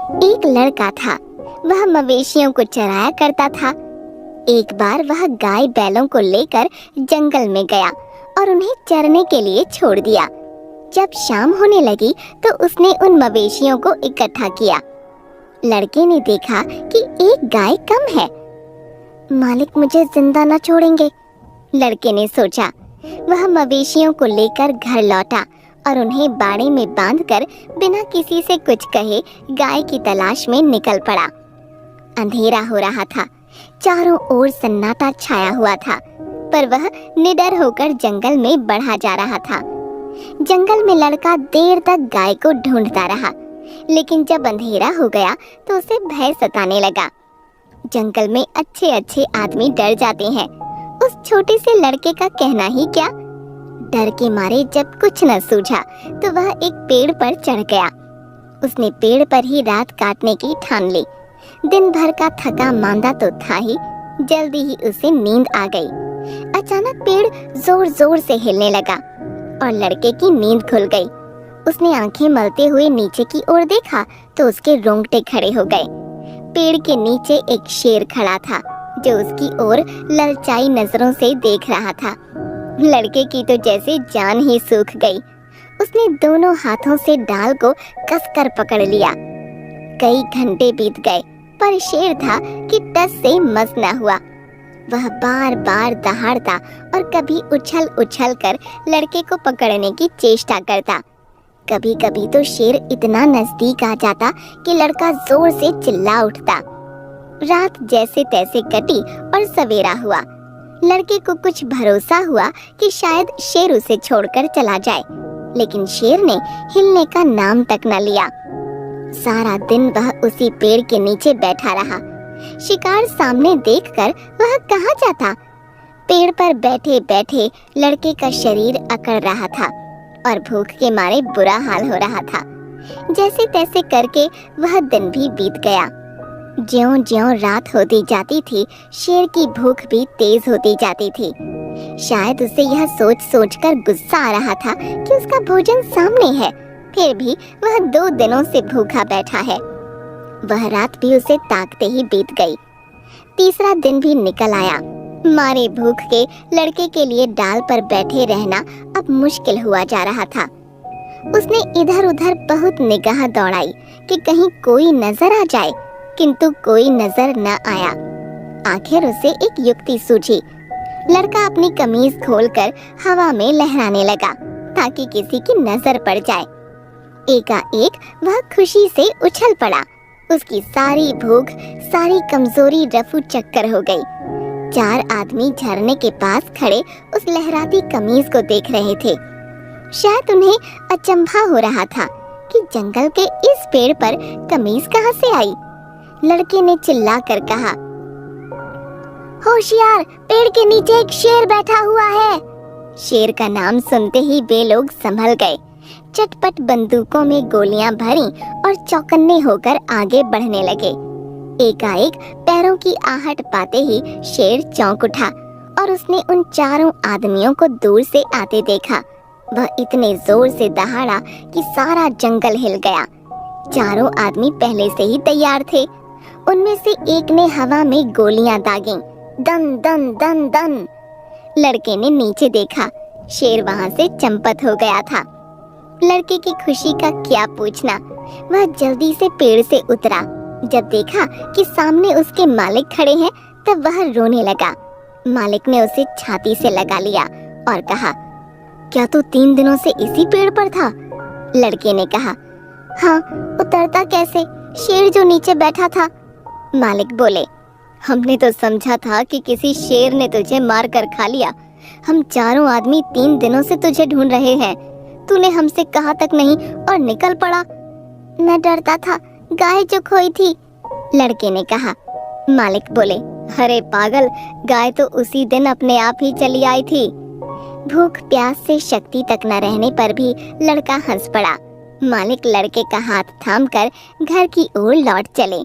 एक लड़का था। वह मवेशियों को चराया करता था। एक बार वह गाय बैलों को लेकर जंगल में गया और उन्हें चरने के लिए छोड़ दिया। जब शाम होने लगी तो उसने उन मवेशियों को इकट्ठा किया। लड़के ने देखा कि एक गाय कम है। मालिक मुझे जिंदा न छोड़ेंगे, लड़के ने सोचा। वह मवेशियों को लेकर घर लौटा और उन्हें बाड़े में बांधकर बिना किसी से कुछ कहे गाय की तलाश में निकल पड़ा। अंधेरा हो रहा था, चारों ओर सन्नाटा छाया हुआ था, पर वह निडर होकर जंगल में बढ़ा जा रहा था। जंगल में लड़का देर तक गाय को ढूंढता रहा, लेकिन जब अंधेरा हो गया तो उसे भय सताने लगा। जंगल में अच्छे अच्छे आदमी डर जाते हैं, उस छोटे से लड़के का कहना ही क्या। डर के मारे जब कुछ न सूझा तो वह एक पेड़ पर चढ़ गया। उसने पेड़ पर ही रात काटने की ठान ली। दिन भर का थका मांदा तो था ही, जल्दी ही उसे नींद आ गई। अचानक पेड़ जोर जोर से हिलने लगा और लड़के की नींद खुल गई। उसने आंखें मलते हुए नीचे की ओर देखा तो उसके रोंगटे खड़े हो गए। पेड़ के नीचे एक शेर खड़ा था जो उसकी ओर ललचाई नजरों से देख रहा था। लड़के की तो जैसे जान ही सूख गई। उसने दोनों हाथों से डाल को कसकर पकड़ लिया। कई घंटे बीत गए, पर शेर था कि टस से मस न हुआ। वह बार बार दहाड़ता और कभी उछल उछल कर लड़के को पकड़ने की चेष्टा करता। कभी कभी तो शेर इतना नजदीक आ जाता कि लड़का जोर से चिल्ला उठता। रात जैसे तैसे कटी और सवेरा हुआ। लड़के को कुछ भरोसा हुआ कि शायद शेर उसे छोड़कर चला जाए, लेकिन शेर ने हिलने का नाम तक न लिया। सारा दिन वह उसी पेड़ के नीचे बैठा रहा। शिकार सामने देखकर वह कहाँ जाता। पेड़ पर बैठे बैठे लड़के का शरीर अकड़ रहा था और भूख के मारे बुरा हाल हो रहा था। जैसे तैसे करके वह दिन भी बीत गया। ज्यों-ज्यों रात होती जाती थी, शेर की भूख भी तेज होती जाती थी। शायद उसे यह सोच सोच कर गुस्सा आ रहा था कि उसका भोजन सामने है, फिर भी वह 2 दिनों से भूखा बैठा है। वह रात भी उसे ताकते ही बीत गई। तीसरा दिन भी निकल आया। मारे भूख के लड़के के लिए डाल पर बैठे रहना अब मुश्किल हुआ जा रहा था। उसने इधर उधर बहुत निगाह दौड़ाई कि कहीं कोई नजर आ जाए, किंतु कोई नजर न आया। आखिर उसे एक युक्ति सूझी। लड़का अपनी कमीज खोलकर हवा में लहराने लगा ताकि किसी की नजर पड़ जाए। एकाएक वह खुशी से उछल पड़ा। उसकी सारी भूख, सारी कमजोरी रफू चक्कर हो गई। 4 आदमी झरने के पास खड़े उस लहराती कमीज को देख रहे थे। शायद उन्हें अचंभा हो रहा था कि जंगल के इस पेड़ पर कमीज कहाँ से आई। लड़के ने चिल्लाकर कहा, होशियार, पेड़ के नीचे एक शेर बैठा हुआ है। शेर का नाम सुनते ही वे लोग संभल गए। चटपट बंदूकों में गोलियां भरी और चौकन्ने होकर आगे बढ़ने लगे। एकाएक पैरों की आहट पाते ही शेर चौंक उठा और उसने उन 4 आदमियों को दूर से आते देखा। वह इतने जोर से दहाड़ा कि सारा जंगल हिल गया। 4 आदमी पहले से ही तैयार थे। उनमें से एक ने हवा में गोलियां दागी। दन दन दन दन। लड़के ने नीचे देखा, शेर वहां से चंपत हो गया था। लड़के की खुशी का क्या पूछना। वह जल्दी से पेड़ से उतरा। जब देखा कि सामने उसके मालिक खड़े हैं, तब वह रोने लगा। मालिक ने उसे छाती से लगा लिया और कहा, क्या तू 3 दिनों से इसी पेड़ पर था? लड़के ने कहा, हाँ, उतरता कैसे? शेर जो नीचे बैठा था। मालिक बोले, हमने तो समझा था कि किसी शेर ने तुझे मार कर खा लिया। हम 4 आदमी 3 दिनों से तुझे ढूंढ रहे हैं। तूने हमसे कहा तक नहीं और निकल पड़ा। मैं डरता था, गाय जो खोई थी, लड़के ने कहा। मालिक बोले, अरे पागल, गाय तो उसी दिन अपने आप ही चली आई थी। भूख प्यास से शक्ति तक न रहने पर भी लड़का हंस पड़ा। मालिक लड़के का हाथ थामकर घर की ओर लौट चले।